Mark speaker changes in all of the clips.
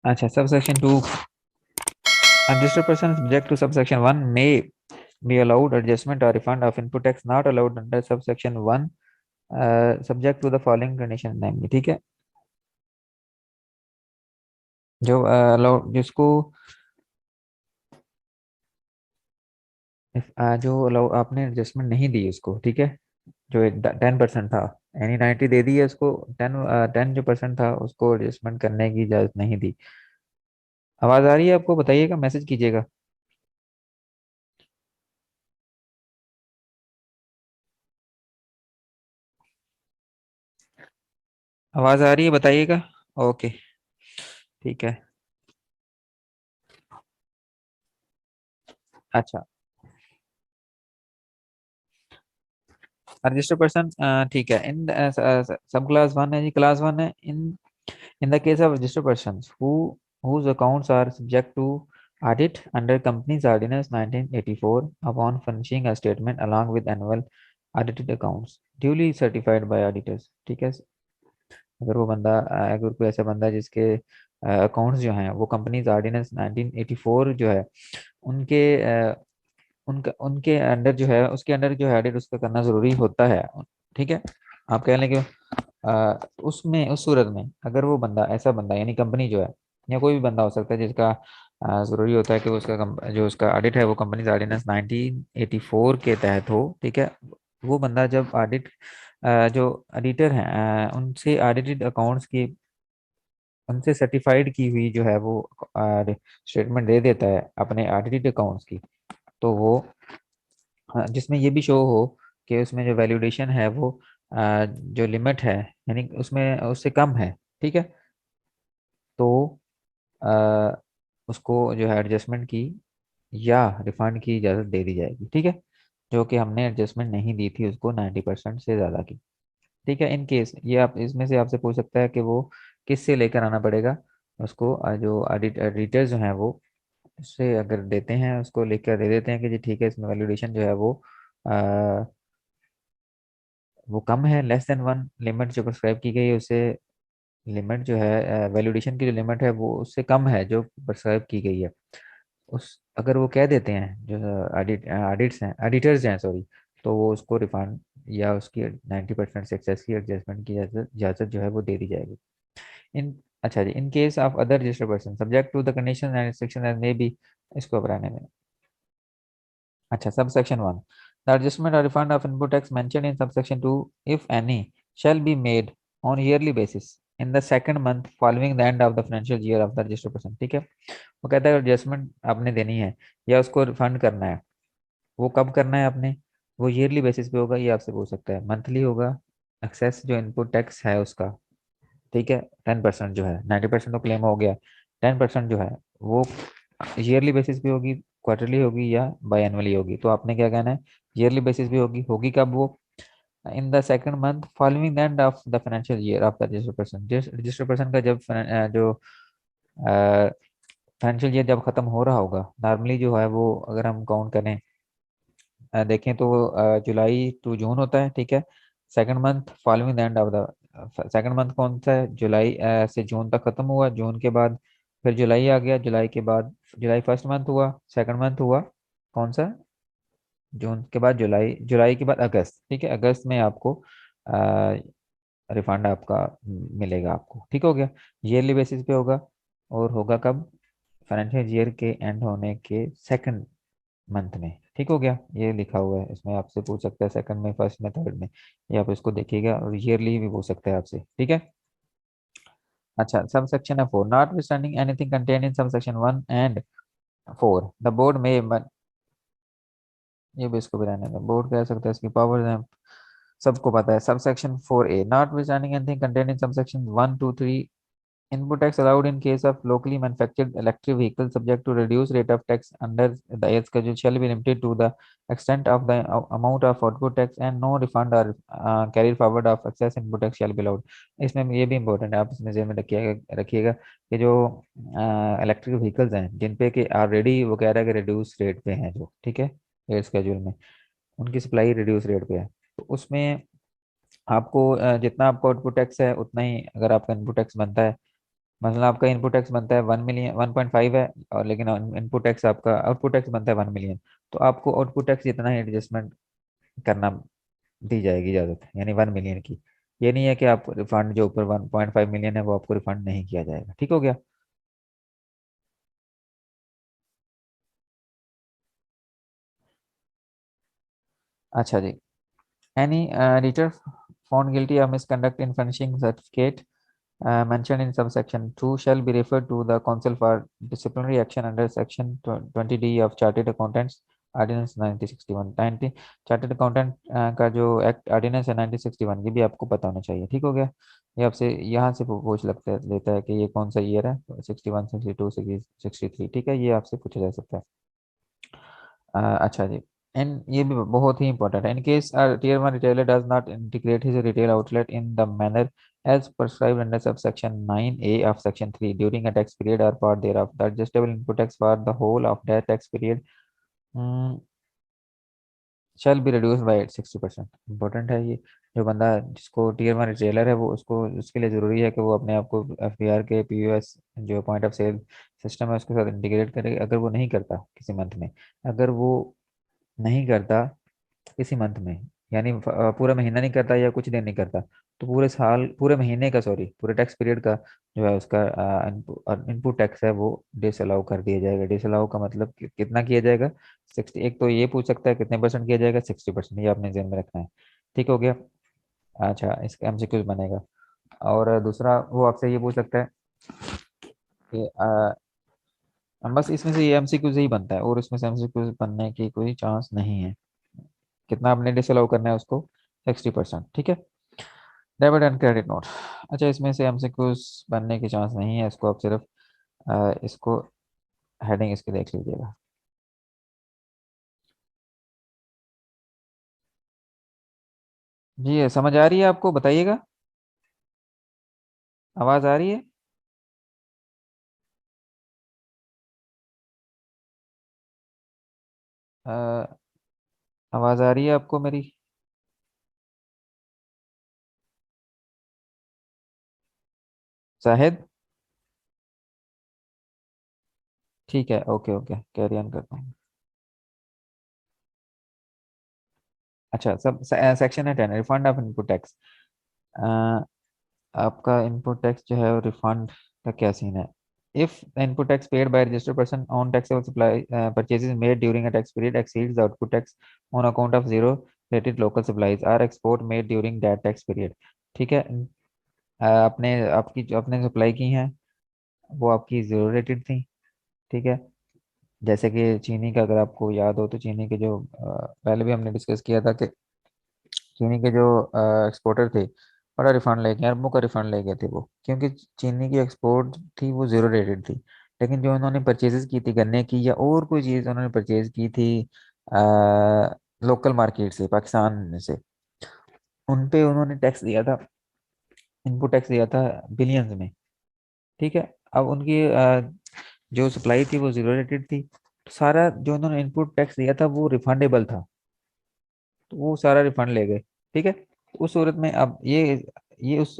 Speaker 1: अच्छा, subsection 2, unregistered person subject to subsection 1 may be allowed adjustment or refund of input tax not allowed under subsection 1 subject to the following condition namely, ठीक है। जो allow जिसको जो allow आपने adjustment नहीं दी उसको, ठीक है, जो 10% था, यानी 90 दे दी है उसको, 10 जो परसेंट था उसको एडजस्टमेंट करने की इजाजत नहीं दी। आवाज आ रही है आपको? बताइएगा, मैसेज कीजिएगा। आवाज आ रही है? बताइएगा। ओके, ठीक है। अच्छा, रजिस्टर्ड पर्सन, ठीक है। इन सब क्लास वन है जी, क्लास वन है। In the case of registered person whose accounts are subject to audit under Companies Ordinance 1984 upon furnishing a statement along with annual audited accounts duly certified by auditors, ठीक है। अगर वो बंदा अगर कोई ऐसा बंदा जिसके अकाउंट्स जो हैं वो कंपनीज ऑर्डिनेंस 1984 जो है उनके उनका उनके अंडर जो है उसके अंडर जो है ऑडिट उसका करना जरूरी होता है, ठीक है। आप कह लें कि उसमें उस सूरत में अगर वो बंदा ऐसा बंदा यानी कंपनी जो है या कोई भी बंदा हो सकता है जिसका जरूरी होता है कि वो उसका जो उसका ऑडिट है वो कंपनीज ऑर्डिनेंस 1984 के तहत हो, ठीक है। वो बंदा जब ऑडिट जो ऑडिटर हैं उनसे ऑडिटेड अकाउंट्स की उनसे सर्टिफाइड की हुई जो है वो स्टेटमेंट दे देता है अपने ऑडिटेड अकाउंट्स की, तो वो जिसमें ये भी शो हो कि उसमें जो वैल्यूडेशन है वो जो लिमिट है यानी उसमें उससे कम है, ठीक है। तो अ, उसको जो है एडजस्टमेंट की या रिफंड की इजाज़त दे दी जाएगी, ठीक है। जो कि हमने एडजस्टमेंट नहीं दी थी उसको 90% से ज़्यादा की, ठीक है। इन केस ये आप इसमें से आपसे पूछ सकता है कि वो किससे लेकर आना पड़ेगा उसको, जो एडिटर्स जो हैं वो उससे अगर देते हैं उसको लिख कर दे देते हैं कि जी ठीक है इसमें वैल्यूडेशन जो है वो कम है, लेस देन वन, लिमिट जो प्रिस्क्राइब की गई है उससे लिमिट जो है वैल्यूडेशन की जो लिमिट है वो उससे कम है जो प्रिस्क्राइब की गई है। उस अगर वो कह देते हैं जो ऑडिट्स हैं एडिटर्स हैं सॉरी, तो वो उसको रिफंड या उसकी 90% से एक्सेस की एडजस्टमेंट की इजाज़त इजाज़त जो है वो दे दी जाएगी। इन अच्छा जी, in case of other registered person subject to the condition and restriction as may be, इसको बनाने में। अच्छा, subsection 1. The adjustment or refund of input tax mentioned in subsection 2, if any, shall be made on yearly basis in the second month following the end of the financial year of the registered person, ठीक है। वो कहता है adjustment आपने देनी है या उसको रिफंड करना है, वो कब करना है आपने, वो ईयरली बेसिस पे होगा, ये आपसे पूछ सकता है। मंथली होगा, एक्सेस जो इनपुट टैक्स है उसका, ठीक है, 10% जो है, 90% तो क्लेम हो गया, 10% जो है वो ईयरली बेसिस पे होगी, क्वार्टरली होगी या बाई एनुअली होगी। तो आपने क्या कहना है, ईयरली बेसिस पे होगी। होगी कब वो, in the second month following the end of the financial year of the registered person. Registered person का जब जो फाइनेंशियल ईयर जब खत्म हो रहा होगा, नॉर्मली जो है वो अगर हम काउंट करें देखें तो जुलाई टू जून होता है, ठीक है। Second month following the end of the second month कौन सा है, जुलाई से जून तक खत्म हुआ, जून के बाद फिर जुलाई आ गया, जुलाई के बाद जुलाई फर्स्ट मंथ हुआ, सेकंड मंथ हुआ कौन सा, जून के बाद जुलाई, जुलाई के बाद अगस्त, ठीक है। अगस्त में आपको रिफंड आपका मिलेगा आपको, ठीक हो गया। ईयरली बेसिस पे होगा और होगा कब, फाइनेंशियल ईयर के एंड होने के सेकंड मंथ में, ठीक हो गया। ये लिखा हुआ है इसमें, आपसे पूछ सकता है सेकंड में, फर्स्ट में, थर्ड में, ये आप इसको देखिएगा। और ईयरली भी पूछ सकता है आपसे, ठीक है। अच्छा, सब सेक्शन है 4, not withstanding anything contain in sub section 1 and 4 the board में, ये भी इसको भी रहने दें, बोर्ड कह सकता है, इसकी पावर्स हैं सबको पता है। Sub section 4A, not withstanding anything contain in sub section 1, 2, 3, input tax allowed in case of locally manufactured electric vehicle subject to reduced rate of tax under the age schedule shall be limited to the extent of the amount of output tax and no refund or carried forward of excess input tax shall be allowed। इसमें ये भी important है, आप इसमें ध्यान में रखिएगा रखिएगा कि जो इलेक्ट्रिक व्हीकल्स हैं जिन पे कि ऑलरेडी वो कह रहा है कि रिड्यूस रेट पे हैं जो, ठीक है, एज स्केड्यूल में उनकी सप्लाई रिड्यूस रेट पे है, तो उसमें आपको जितना आपका आउटपुट टैक्स है उतना ही अगर आपका इनपुट टैक्स बनता है मतलब आपका इनपुट टैक्स बनता है 1 मिलियन, 1.5 है, और लेकिन इनपुट टैक्स आपका आउटपुट टैक्स बनता है 1 मिलियन, तो आपको आउटपुट टैक्स जितना ही एडजस्टमेंट करना दी जाएगी इजाजत, यानी 1 मिलियन की। ये नहीं है कि आप रिफंड जो ऊपर 1.5 मिलियन है वो आपको रिफंड नहीं किया जाएगा। ठीक हो गया। अच्छा जी। Any writer found guilty of misconduct in furnishing certificate mentioned in subsection 2 shall be referred to the council for disciplinary action under section 20D of chartered accountants ordinance 1961। 90 chartered accountant का जो एक्ट ऑर्डिनेंस है 1961, ये भी आपको पता होना चाहिए। ठीक हो गया। ये आपसे यहाँ से पूछ लगता है लेता है कि ये कौन सा ईयर है, 61, 62, 63। ठीक है, ये आपसे पूछा जा सकता है। अच्छा जी। एंड ये भी बहुत ही इंपॉर्टेंट है। In case tier one retailer does not integrate his retail outlet in the manner as prescribed under subsection 9A of section 3 during a tax period or part thereof, the adjustable input tax for the whole of that tax period mm, shall be reduced by 60%। Important है ये। जो बंदा जिसको tier one retailer है वो उसको उसके लिए ज़रूरी है कि वो अपने आप को एफबीआर के पीओएस जो पॉइंट ऑफ सेल सिस्टम है उसके साथ इंटीग्रेट करे। अगर वो नहीं करता किसी मंथ में, अगर वो नहीं करता इसी मंथ में, यानी पूरा महीना नहीं करता या कुछ दिन नहीं करता, तो पूरे साल, पूरे महीने का, सॉरी पूरे टैक्स पीरियड का जो है उसका इनपुट टैक्स है वो डिसअलाउ कर दिया जाएगा। डिसअलाउ का मतलब कितना किया जाएगा, 60। एक तो ये पूछ सकता है कितने परसेंट किया जाएगा, 60%, ये आपने ध्यान में रखना है। ठीक हो गया। अच्छा, इसका एमसीक्यू बनेगा। और दूसरा वो आपसे ये पूछ सकता है कि बस इसमें से ये एमसीक्यू ही बनता है, और इसमें से एमसीक्यू बनने की कोई चांस नहीं है। कितना आपने डिसअलाउ करना है उसको, 60%। ठीक है। Debit and credit note. अच्छा, इसमें से एमसीक्यूज बनने की चांस नहीं है, इसको आप सिर्फ इसको हेडिंग इसकी देख लीजिएगा। जी, ये समझ आ रही है आपको, बताइएगा। आवाज आ रही है? अ, आवाज आ रही है आपको मेरी? शाहिद। ठीक है, ओके ओके, कैरी ऑन करता हूँ। अच्छा, सब सेक्शन है 10, रिफंड ऑफ इनपुट टैक्स। आपका इनपुट टैक्स जो है वो रिफंड का क्या सीन है? If the input tax paid by registered person on taxable supply purchases made during a tax period exceeds the output tax on account of zero rated local supplies or export made during that tax period. ठीक है। आपने आपकी जो आपने supply की हैं वो आपकी जीरो रेटेड थी। ठीक है। जैसे कि चीनी का, अगर आपको याद हो तो चीनी के जो पहले भी हमने डिस्कस किया था कि चीनी के जो एक्सपोर्टर थे, बड़ा रिफंड ले गए, अरबों का रिफंड ले गए थे वो, क्योंकि चीनी की एक्सपोर्ट थी वो जीरो रेटेड थी। लेकिन जो उन्होंने परचेजेस की थी गन्ने की या और कोई चीज़ उन्होंने परचेज की थी लोकल मार्केट से, पाकिस्तान में से, उन पे उन्होंने टैक्स दिया था, इनपुट टैक्स दिया था बिलियंस में। ठीक है। अब उनकी जो सप्लाई थी वो जीरो रेटेड थी, तो सारा जो उन्होंने इनपुट टैक्स दिया था वो रिफंडेबल था, तो वो सारा रिफंड ले गए। ठीक है। तो उस सूरत में अब ये उस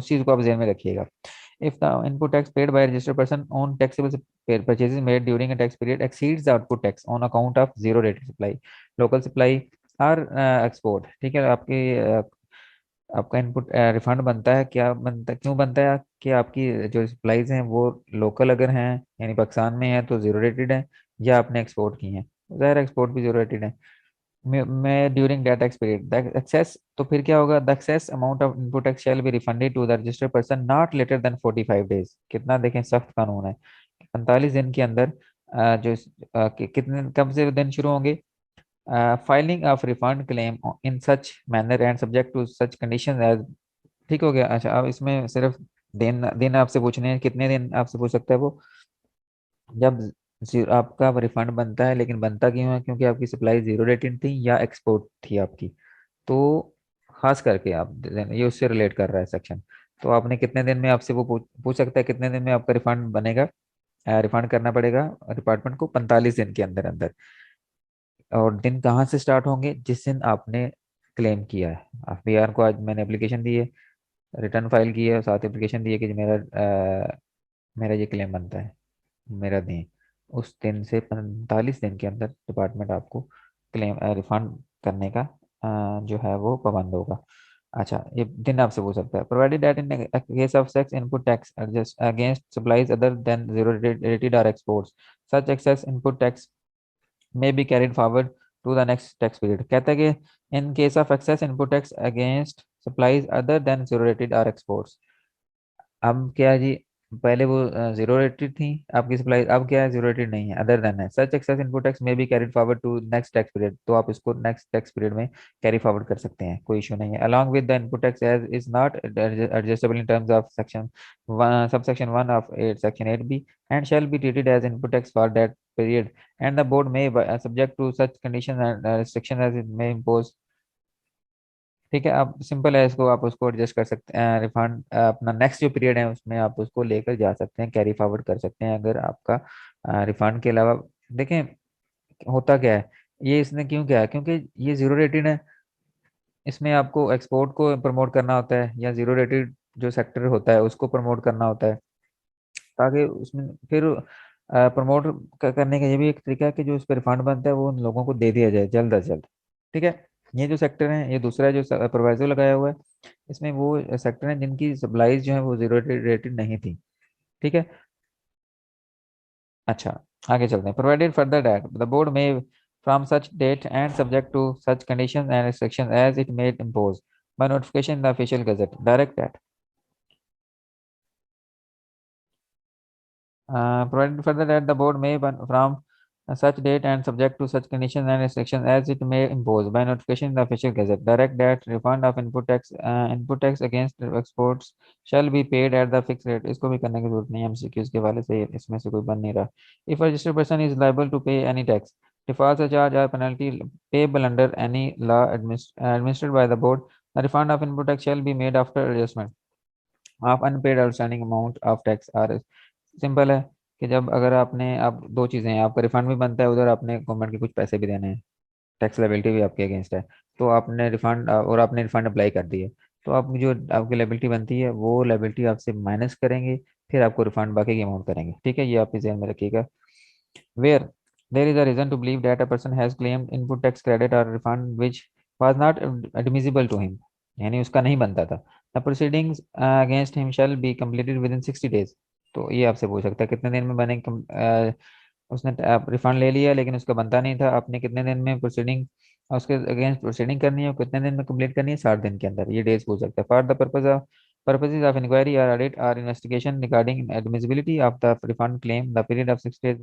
Speaker 1: चीज को आप ध्यान में रखिएगा। If the input tax paid by registered person on taxable purchases made during a tax period exceeds the output tax on account of zero rated supply, local supply और एक्सपोर्ट। ठीक है। आपका इनपुट रिफंड बनता है, क्या बनता, क्यों बनता है कि आपकी जो सप्लाईज हैं वो लोकल अगर हैं, यानी पाकिस्तान में है तो जीरो रेटेड है, या आपने एक्सपोर्ट की हैं, ज़ाहिर एक्सपोर्ट भी जीरो रेटेड है। मैं during that tax period the excess, तो फिर क्या होगा, the excess amount of input tax shall be refunded to the registered person not later than 45 days. कितना, देखें सख्त कानून है, 45 दिन के अंदर कितने, कब से दिन शुरू होंगे, filing of refund claim in such manner and subject to such condition as. ठीक हो गया। अच्छा, अब इसमें सिर्फ दिन दिन आपसे पूछने हैं, कितने दिन आपसे पूछ सकता है वो, जब आपका रिफंड बनता है, लेकिन बनता क्यों है, क्योंकि आपकी सप्लाई जीरो रेटेड थी या एक्सपोर्ट थी आपकी। तो खास करके आप ये उससे रिलेट कर रहा है सेक्शन। तो आपने कितने दिन में, आपसे वो पूछ सकता है कितने दिन में आपका रिफंड बनेगा, रिफंड करना पड़ेगा डिपार्टमेंट को 45 दिन के अंदर अंदर। और दिन कहाँ से स्टार्ट होंगे, जिस दिन आपने क्लेम किया है। एफबीआर को आज मैंने एप्लीकेशन दी है, रिटर्न फाइल की है, साथ एप्लीकेशन दी है कि मेरा ये क्लेम बनता है, मेरा दें, उस दिन से 45 दिन के अंदर डिपार्टमेंट आपको क्लेम रिफंड करने का जो है वो पाबंद होगा। अच्छा, ये दिन आपसे पूछ सकता है, provided that in case of excess input tax adjust against supplies other than zero rated or exports, such excess input tax may be carried forward to the next tax period। कहता है कि in case of excess input tax against supplies other than zero rated or exports, अब क्या है जी, पहले वो zero rated थी आपकी सप्लाई, अब क्या है, जीरो रेटेड नहीं है, अदर देन है, such excess input tax may be carried forward to next tax period, तो आप इसको नेक्स्ट टैक्स पीरियड में कैरी फॉरवर्ड कर सकते हैं, कोई इशू नहीं है। Along with the input tax as is not adjustable in terms of section subsection 1 of 8 section 8B and shall be treated as input tax for that period and the board may subject to such conditions and restrictions as it may impose। ठीक है, आप simple है, इसको आप उसको adjust कर सकते हैं, रिफंड अपना नेक्स्ट जो पीरियड है उसमें आप उसको लेकर जा सकते हैं, कैरी फॉरवर्ड कर सकते हैं अगर आपका रिफंड के अलावा। देखें होता क्या है, ये इसने क्यों किया है, क्योंकि ये जीरो रेटेड है, इसमें आपको एक्सपोर्ट को प्रमोट करना होता है या जीरो रेटेड जो सेक्टर होता है उसको प्रमोट करना होता है, ताकि उसमें फिर प्रमोट करने का ये भी एक तरीका है कि जो उस पर रिफंड बनता है वो उन लोगों को दे दिया जाए जल्द अज जल्द। ठीक है, ये जो सेक्टर है, ये दूसरा है जो प्रोवाइजो लगाया हुआ है, इसमें वो सेक्टर हैं जिनकी सप्लाईज जो है वो जीरो रेटेड नहीं थी। ठीक है, अच्छा, आगे चलते हैं, provided further that the board may from such date and subject to such conditions and restrictions as it made impose by notification in the official gazette direct that provided further that the board may from such date and subject to such conditions and restrictions as it may impose by notification in the official gazette direct that refund of input tax against exports shall be paid at the fixed rate। इसको भी करने की जरूरत नहीं है, MCQs के वाले से इसमें से कोई बन नहीं रहा। if a registered person is liable to pay any tax, defaults, a charge or penalty payable under any law administered by the board, the refund of input tax shall be made after adjustment of unpaid outstanding amount of tax or। Simple है कि जब अगर आपने, आप दो चीज़ें हैं, आपका रिफंड भी बनता है, उधर आपने गवर्नमेंट के कुछ पैसे भी देने हैं, टैक्स लायबिलिटी भी आपके अगेंस्ट है, तो आपने रिफंड और आपने रिफंड अप्लाई कर दिए, तो आप जो आपकी लायबिलिटी बनती है वो लायबिलिटी आपसे माइनस करेंगे, फिर आपको रिफंड बाकी की अमाउंट करेंगे। ठीक है, ये आप ध्यान में रखिएगा। where there is a reason to believe that a person has claimed input tax credit or refund which was not admissible to him, यानी उसका नहीं बनता था, the proceedings against him shall be completed within 60 days। तो ये आपसे पूछ सकता है कितने दिन में बने, उसने रिफंड ले लिया लेकिन उसका बनता नहीं था, आपने कितने दिन में प्रोसीडिंग उसके अगेंस्ट प्रोसीडिंग करनी है और कितने दिन में कंप्लीट करनी है, 60 दिन के अंदर, ये डेज पूछ सकता है। For the purpose of purposes of inquiry or audit or investigation regarding admissibility of the refund claim, the period of 6 days